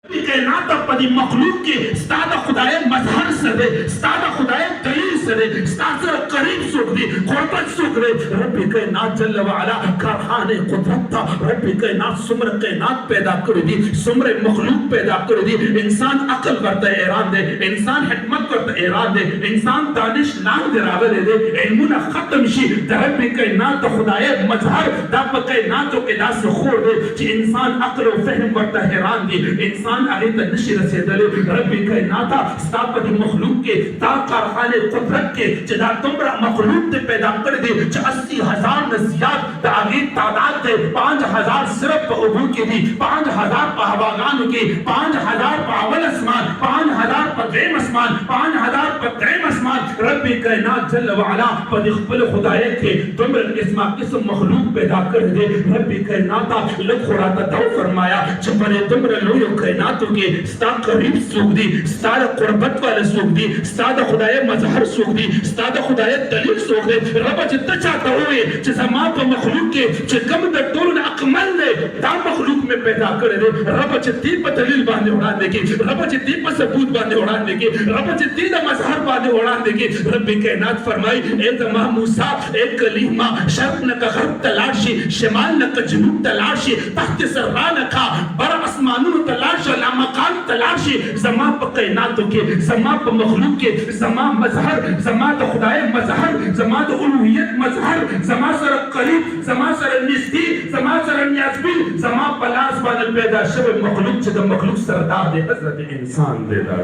कायनात पदी मखलूक के स्तादा खुदाए मजहर सदे स्तादा खुदाए दलील सदे स्तादा करीब सुखदी कुर्बत सुखदे रब्बी कायनात जल्ल व अला कारखाने कुदरत था रब्बी कायनात सुमर कायनात पैदा कर दी सुमर मखलूक पैदा कर दी इंसान अकल करता है इराद दे इंसान हिकमत करता है इराद दे इंसान दानिश नाम दरावे दे इल्मुना खत्म शी रब्बी कायनात खुदाए मजहर दब कायनात के दास खोर दे कि इंसान अकल व फहम करता है इराद दी इंसान आगे तक नशी रसेदले रब्बी कायनाता स्तापति मखलूक के ता कारखाने कुदरत के जदा तुमरा मखलूक ते पैदा कर दे 80,000 नसियात तागी तादाद थे 5,000 सिर्फ उबू के दी 5,000 पहवागान के 5,000 पावल आसमान 5,000 पद्रेम आसमान 5,000 पद्रेम आसमान रब्बी कायनात जल्ल व अला पद खपल खुदाए के तुमरा इसमा किस्म मखलूक पैदा कर दे रब्बी कायनाता लखुराता दो फरमाया चपने तुमरा लोयो कायनातों के स्ता करीब सुख दी स्ता कुर्बत वाले सुख दी स्ता खुदाए मजहर सुख दी स्ता खुदाए दलील सुख दे रब जितना चाहता हुए जमा पर मखलूक के च कम द टोल अकमल ने ता मखलूक में पैदा कर दे रब जितनी पर दलील बांधे उड़ा दे के रब जितनी पर सबूत बांधे उड़ा दे के रब जितनी द मजहर बांधे उड़ा दे के रब्बी कायनात फरमाई ए तमाम मूसा ए कलीमा शर्क न का गरब तलाशी शिमाल न का जनूब तलाशी तख्त सररा न का बर आसमानों तलाश मकान तलाशी जमा पर कायनातों के जमा पर मखलूक के जमा मजहर जमा तो खुदाए मजहर जमा तो उलूहियत मजहर जमा सर करीब जमा सर निस्ती जमा सर नियाजबिल जमा पलास बादल पैदा शब मखलूक च मखलूक सरदार दे हजरत इंसान दे दा